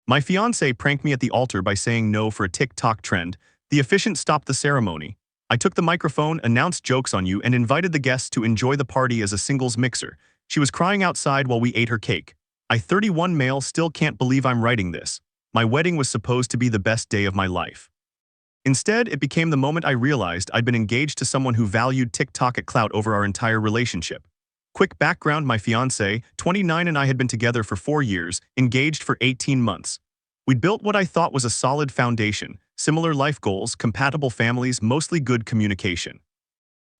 My fiancé pranked me at the altar by saying no for a TikTok trend. The officiant stopped the ceremony. I took the microphone, announced jokes on you, and invited the guests to enjoy the party as a singles mixer. She was crying outside while we ate her cake. I, 31 male, still can't believe I'm writing this. My wedding was supposed to be the best day of my life. Instead, it became the moment I realized I'd been engaged to someone who valued TikTok at clout over our entire relationship. Quick background: my fiancé, 29, and I had been together for 4 years, engaged for 18 months. We'd built what I thought was a solid foundation, similar life goals, compatible families, mostly good communication.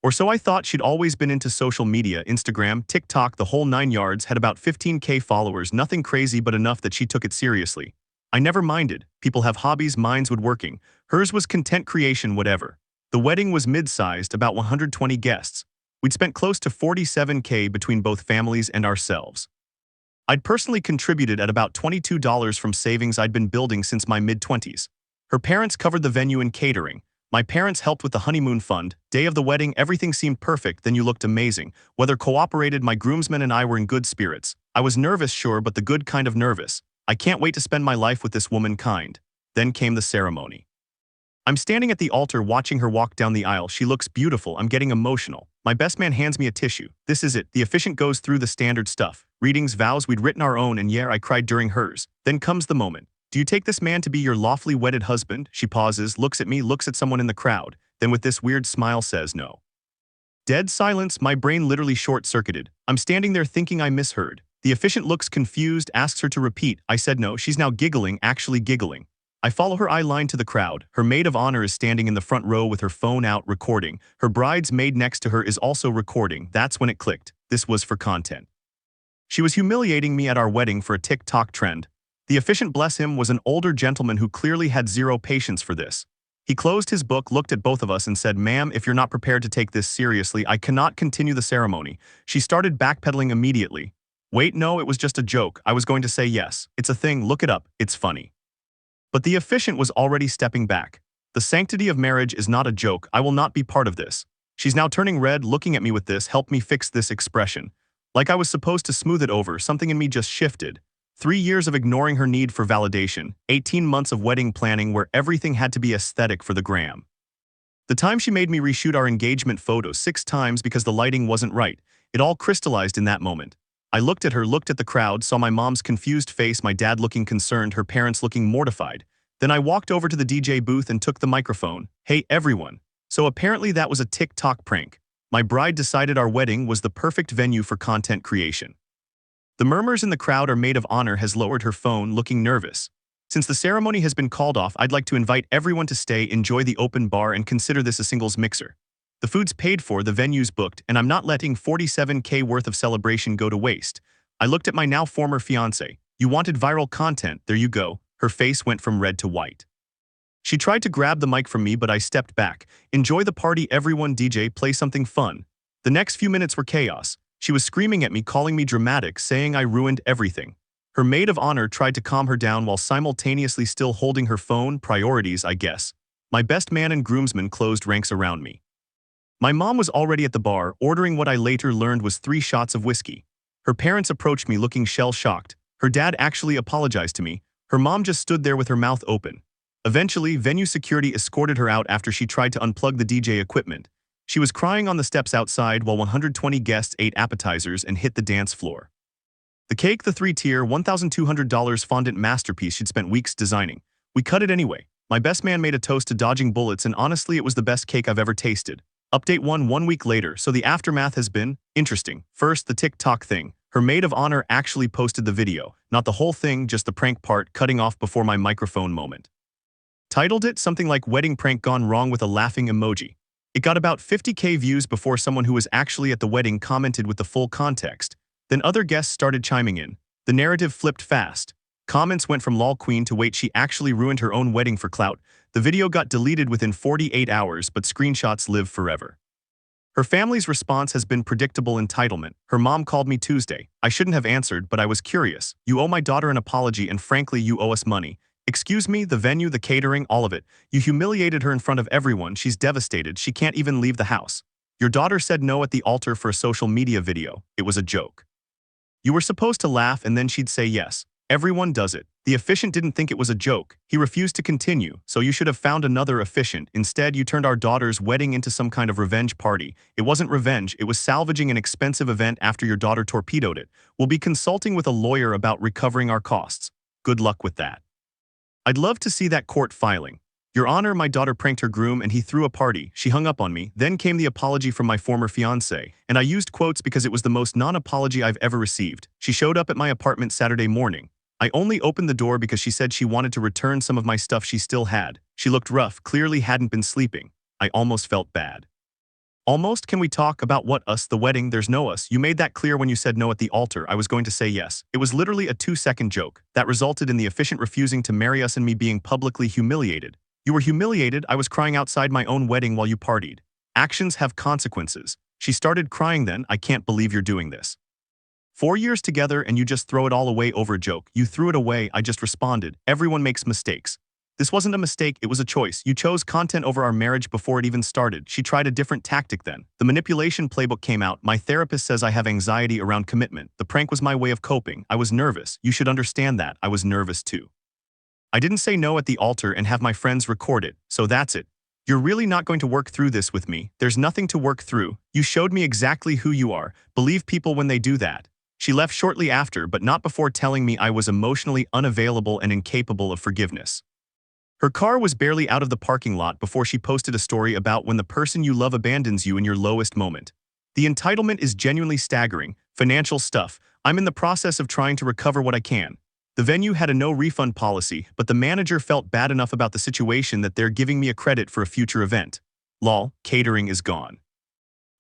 Or so I thought. She'd always been into social media, Instagram, TikTok, the whole 9 yards, had about 15K followers, nothing crazy but enough that she took it seriously. I never minded. People have hobbies, mine's woodworking. Hers was content creation, whatever. The wedding was mid-sized, about 120 guests. We'd spent close to 47K between both families and ourselves. I'd personally contributed at about $22 from savings I'd been building since my mid-20s. Her parents covered the venue and catering. My parents helped with the honeymoon fund. Day of the wedding, everything seemed perfect. Then you looked amazing. Weather cooperated. My groomsmen and I were in good spirits. I was nervous, sure, but the good kind of nervous. I can't wait to spend my life with this woman kind. Then came the ceremony. I'm standing at the altar watching her walk down the aisle. She looks beautiful. I'm getting emotional. My best man hands me a tissue. This is it. The officiant goes through the standard stuff. Readings, vows. We'd written our own, and yeah, I cried during hers. Then comes the moment. Do you take this man to be your lawfully wedded husband? She pauses, looks at me, looks at someone in the crowd, then with this weird smile says no. Dead silence. My brain literally short-circuited. I'm standing there thinking I misheard. The officiant looks confused, asks her to repeat. I said no. She's now giggling, actually giggling. I follow her eye line to the crowd. Her maid of honor is standing in the front row with her phone out, recording. Her bridesmaid next to her is also recording. That's when it clicked. This was for content. She was humiliating me at our wedding for a TikTok trend. The officiant, bless him, was an older gentleman who clearly had zero patience for this. He closed his book, looked at both of us and said, "Ma'am, if you're not prepared to take this seriously, I cannot continue the ceremony." She started backpedaling immediately. Wait, no, it was just a joke. I was going to say yes. It's a thing, look it up, it's funny. But the officiant was already stepping back. The sanctity of marriage is not a joke. I will not be part of this. She's now turning red, looking at me with this, "Help me fix this" expression. Like I was supposed to smooth it over, something in me just shifted. 3 years of ignoring her need for validation, 18 months of wedding planning where everything had to be aesthetic for the gram. The time she made me reshoot our engagement photos 6 times because the lighting wasn't right, it all crystallized in that moment. I looked at her, looked at the crowd, saw my mom's confused face, my dad looking concerned, her parents looking mortified. Then I walked over to the DJ booth and took the microphone. "Hey, everyone. So apparently that was a TikTok prank. My bride decided our wedding was the perfect venue for content creation." The murmurs in the crowd. Our maid of honor has lowered her phone, looking nervous. Since the ceremony has been called off, I'd like to invite everyone to stay, enjoy the open bar, and consider this a singles mixer. The food's paid for, the venue's booked, and I'm not letting 47K worth of celebration go to waste. I looked at my now former fiancé. "You wanted viral content, there you go." Her face went from red to white. She tried to grab the mic from me, but I stepped back. "Enjoy the party, everyone. DJ, play something fun." The next few minutes were chaos. She was screaming at me, calling me dramatic, saying I ruined everything. Her maid of honor tried to calm her down while simultaneously still holding her phone. Priorities, I guess. My best man and groomsmen closed ranks around me. My mom was already at the bar, ordering what I later learned was 3 shots of whiskey. Her parents approached me looking shell-shocked. Her dad actually apologized to me. Her mom just stood there with her mouth open. Eventually, venue security escorted her out after she tried to unplug the DJ equipment. She was crying on the steps outside while 120 guests ate appetizers and hit the dance floor. The cake, the 3-tier, $1,200 fondant masterpiece she'd spent weeks designing. We cut it anyway. My best man made a toast to dodging bullets, and honestly, it was the best cake I've ever tasted. Update 1 week later, so the aftermath has been interesting. First, the TikTok thing. Her maid of honor actually posted the video. Not the whole thing, just the prank part, cutting off before my microphone moment. Titled it something like "Wedding Prank Gone Wrong" with a laughing emoji. It got about 50K views before someone who was actually at the wedding commented with the full context. Then other guests started chiming in. The narrative flipped fast. Comments went from "lol queen" to "wait, she actually ruined her own wedding for clout." The video got deleted within 48 hours, but screenshots live forever. Her family's response has been predictable entitlement. Her mom called me Tuesday. I shouldn't have answered, but I was curious. "You owe my daughter an apology, and frankly, you owe us money." Excuse me, the venue, the catering, all of it. You humiliated her in front of everyone. She's devastated. She can't even leave the house. Your daughter said no at the altar for a social media video. It was a joke. You were supposed to laugh and then she'd say yes. Everyone does it. The officiant didn't think it was a joke. He refused to continue, so you should have found another officiant. Instead, you turned our daughter's wedding into some kind of revenge party. It wasn't revenge, it was salvaging an expensive event after your daughter torpedoed it. We'll be consulting with a lawyer about recovering our costs. Good luck with that. I'd love to see that court filing. Your Honor, my daughter pranked her groom and he threw a party. She hung up on me. Then came the apology from my former fiancé, and I used quotes because it was the most non-apology I've ever received. She showed up at my apartment Saturday morning. I only opened the door because she said she wanted to return some of my stuff she still had. She looked rough, clearly hadn't been sleeping. I almost felt bad. Almost, can we talk about what us, the wedding, there's no us? You made that clear when you said no at the altar. I was going to say yes. It was literally a 2-second joke. That resulted in the officiant refusing to marry us and me being publicly humiliated. You were humiliated. I was crying outside my own wedding while you partied. Actions have consequences. She started crying then. I can't believe you're doing this. 4 years together and you just throw it all away over a joke. You threw it away. I just responded. Everyone makes mistakes. This wasn't a mistake, it was a choice. You chose content over our marriage before it even started. She tried a different tactic then. The manipulation playbook came out. My therapist says I have anxiety around commitment. The prank was my way of coping. I was nervous. You should understand that. I was nervous too. I didn't say no at the altar and have my friends record it, so that's it. You're really not going to work through this with me. There's nothing to work through. You showed me exactly who you are. Believe people when they do that. She left shortly after, but not before telling me I was emotionally unavailable and incapable of forgiveness. Her car was barely out of the parking lot before she posted a story about when the person you love abandons you in your lowest moment. The entitlement is genuinely staggering. Financial stuff. I'm in the process of trying to recover what I can. The venue had a no-refund policy, but the manager felt bad enough about the situation that they're giving me a credit for a future event. Lol, catering is gone.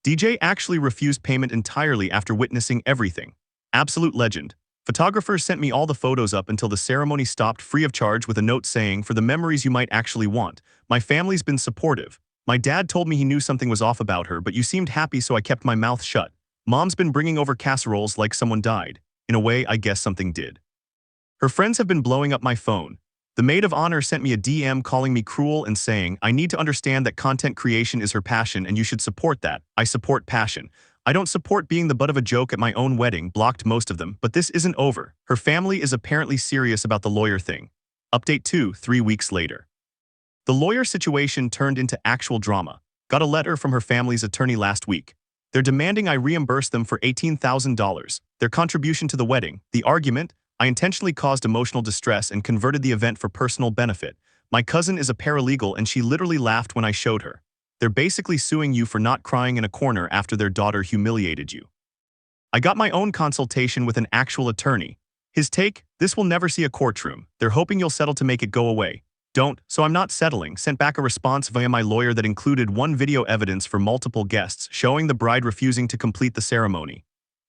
DJ actually refused payment entirely after witnessing everything. Absolute legend. Photographers sent me all the photos up until the ceremony stopped free of charge with a note saying, for the memories you might actually want. My family's been supportive. My dad told me he knew something was off about her, but you seemed happy, so I kept my mouth shut. Mom's been bringing over casseroles like someone died. In a way, I guess something did. Her friends have been blowing up my phone. The maid of honor sent me a DM calling me cruel and saying, I need to understand that content creation is her passion and you should support that. I support passion. I don't support being the butt of a joke at my own wedding, blocked most of them, but this isn't over. Her family is apparently serious about the lawyer thing. Update 2, 3 weeks later. The lawyer situation turned into actual drama. Got a letter from her family's attorney last week. They're demanding I reimburse them for $18,000, their contribution to the wedding. The argument? I intentionally caused emotional distress and converted the event for personal benefit. My cousin is a paralegal and she literally laughed when I showed her. They're basically suing you for not crying in a corner after their daughter humiliated you. I got my own consultation with an actual attorney. His take, this will never see a courtroom. They're hoping you'll settle to make it go away. Don't, so I'm not settling. Sent back a response via my lawyer that included one video evidence for multiple guests showing the bride refusing to complete the ceremony.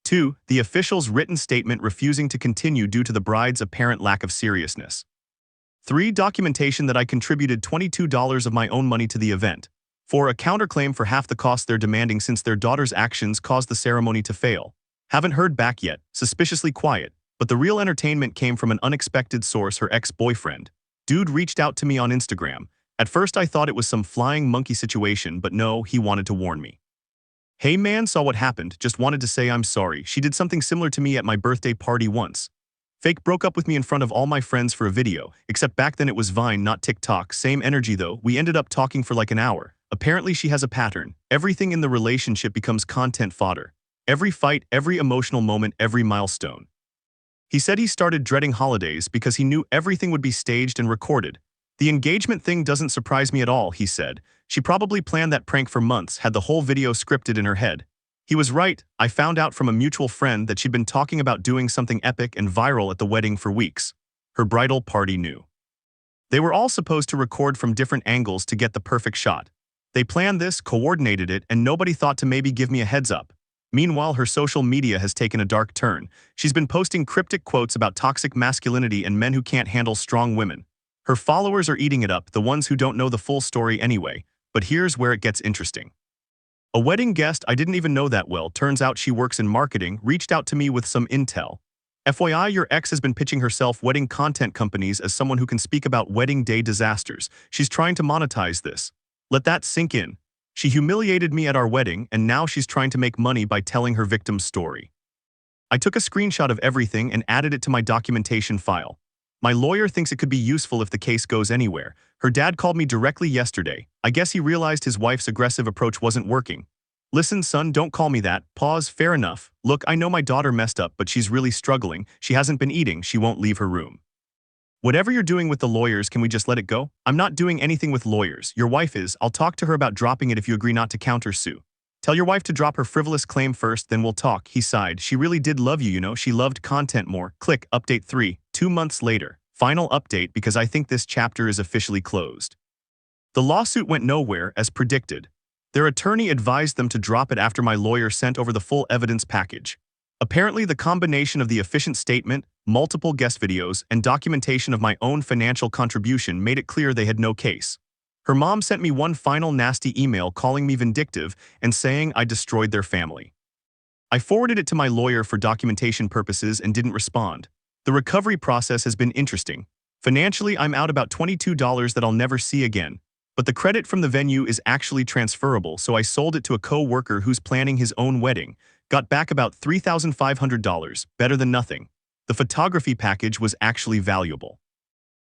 2, the official's written statement refusing to continue due to the bride's apparent lack of seriousness. 3, documentation that I contributed $22 of my own money to the event. 4, a counterclaim for half the cost they're demanding since their daughter's actions caused the ceremony to fail. Haven't heard back yet, suspiciously quiet, but the real entertainment came from an unexpected source, her ex-boyfriend. Dude reached out to me on Instagram. At first I thought it was some flying monkey situation, but no, he wanted to warn me. Hey man, saw what happened, just wanted to say I'm sorry. She did something similar to me at my birthday party once. Fake broke up with me in front of all my friends for a video, except back then it was Vine, not TikTok. Same energy though, we ended up talking for like an hour. Apparently she has a pattern. Everything in the relationship becomes content fodder. Every fight, every emotional moment, every milestone. He said he started dreading holidays because he knew everything would be staged and recorded. The engagement thing doesn't surprise me at all, he said. She probably planned that prank for months, had the whole video scripted in her head. He was right. I found out from a mutual friend that she'd been talking about doing something epic and viral at the wedding for weeks. Her bridal party knew. They were all supposed to record from different angles to get the perfect shot. They planned this, coordinated it, and nobody thought to maybe give me a heads up. Meanwhile, her social media has taken a dark turn. She's been posting cryptic quotes about toxic masculinity and men who can't handle strong women. Her followers are eating it up, the ones who don't know the full story anyway. But here's where it gets interesting. A wedding guest I didn't even know that well, turns out she works in marketing, reached out to me with some intel. FYI, your ex has been pitching herself wedding content companies as someone who can speak about wedding day disasters. She's trying to monetize this. Let that sink in. She humiliated me at our wedding, and now she's trying to make money by telling her victim's story. I took a screenshot of everything and added it to my documentation file. My lawyer thinks it could be useful if the case goes anywhere. Her dad called me directly yesterday. I guess he realized his wife's aggressive approach wasn't working. Listen, son, don't call me that. Pause, fair enough. Look, I know my daughter messed up, but she's really struggling. She hasn't been eating. She won't leave her room. Whatever you're doing with the lawyers, can we just let it go? I'm not doing anything with lawyers. Your wife is. I'll talk to her about dropping it if you agree not to countersue. Tell your wife to drop her frivolous claim first, then we'll talk. He sighed. She really did love you, you know. She loved content more. Click, update 3. 2 months later. Final update because I think this chapter is officially closed. The lawsuit went nowhere, as predicted. Their attorney advised them to drop it after my lawyer sent over the full evidence package. Apparently, the combination of the Officiant statement, multiple guest videos, and documentation of my own financial contribution made it clear they had no case. Her mom sent me one final nasty email calling me vindictive and saying I destroyed their family. I forwarded it to my lawyer for documentation purposes and didn't respond. The recovery process has been interesting. Financially, I'm out about $22 that I'll never see again. But the credit from the venue is actually transferable, so I sold it to a co-worker who's planning his own wedding. Got back about $3,500, better than nothing. The photography package was actually valuable.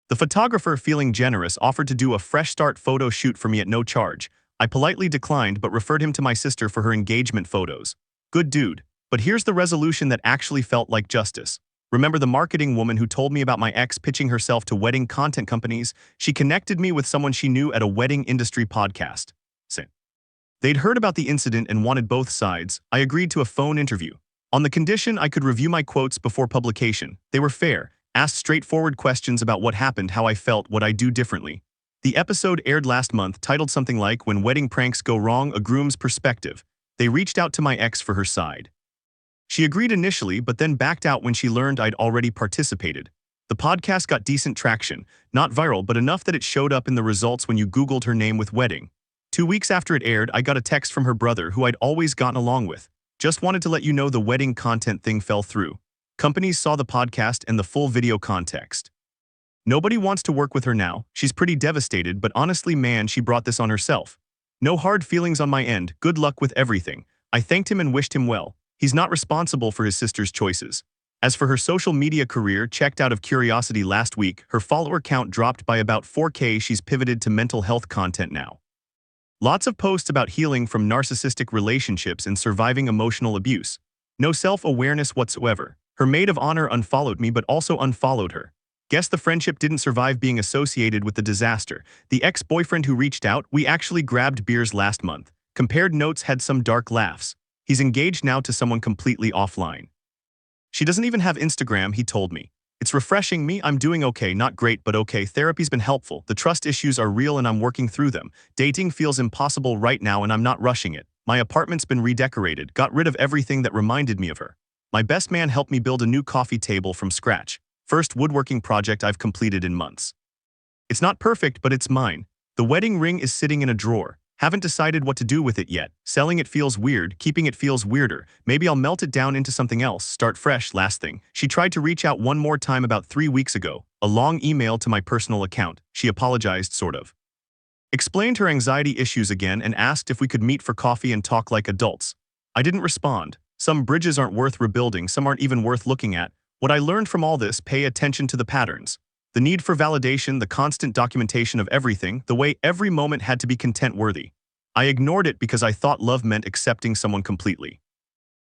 The photographer, feeling generous, offered to do a fresh start photo shoot for me at no charge. I politely declined but referred him to my sister for her engagement photos. Good dude. But here's the resolution that actually felt like justice. Remember the marketing woman who told me about my ex pitching herself to wedding content companies? She connected me with someone she knew at a wedding industry podcast. They'd heard about the incident and wanted both sides. I agreed to a phone interview. On the condition I could review my quotes before publication. They were fair, asked straightforward questions about what happened, how I felt, what I'd do differently. The episode aired last month, titled something like When Wedding Pranks Go Wrong, A Groom's Perspective. They reached out to my ex for her side. She agreed initially, but then backed out when she learned I'd already participated. The podcast got decent traction, not viral, but enough that it showed up in the results when you Googled her name with wedding. 2 weeks after it aired, I got a text from her brother who I'd always gotten along with. Just wanted to let you know the wedding content thing fell through. Companies saw the podcast and the full video context. Nobody wants to work with her now. She's pretty devastated, but honestly, man, she brought this on herself. No hard feelings on my end. Good luck with everything. I thanked him and wished him well. He's not responsible for his sister's choices. As for her social media career, checked out of curiosity last week, her follower count dropped by about 4K. She's pivoted to mental health content now. Lots of posts about healing from narcissistic relationships and surviving emotional abuse. No self-awareness whatsoever. Her maid of honor unfollowed me but also unfollowed her. Guess the friendship didn't survive being associated with the disaster. The ex-boyfriend who reached out, we actually grabbed beers last month. Compared notes, had some dark laughs. He's engaged now to someone completely offline. She doesn't even have Instagram, he told me. It's refreshing me. I'm doing okay, not great, but okay. Therapy's been helpful. The trust issues are real and I'm working through them. Dating feels impossible right now and I'm not rushing it. My apartment's been redecorated, got rid of everything that reminded me of her. My best man helped me build a new coffee table from scratch. First woodworking project I've completed in months. It's not perfect, but it's mine. The wedding ring is sitting in a drawer. Haven't decided what to do with it yet. Selling it feels weird, keeping it feels weirder. Maybe I'll melt it down into something else, start fresh. Last thing, she tried to reach out one more time about 3 weeks ago. A long email to my personal account. She apologized, sort of. Explained her anxiety issues again and asked if we could meet for coffee and talk like adults. I didn't respond. Some bridges aren't worth rebuilding, some aren't even worth looking at. What I learned from all this, pay attention to the patterns. The need for validation, the constant documentation of everything, the way every moment had to be content-worthy. I ignored it because I thought love meant accepting someone completely.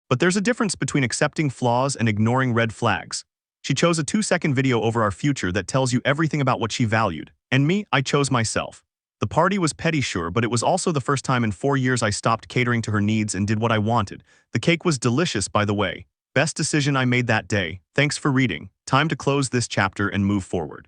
But there's a difference between accepting flaws and ignoring red flags. She chose a 2-second video over our future that tells you everything about what she valued. And me, I chose myself. The party was petty, sure, but it was also the first time in 4 years I stopped catering to her needs and did what I wanted. The cake was delicious, by the way. Best decision I made that day. Thanks for reading. Time to close this chapter and move forward.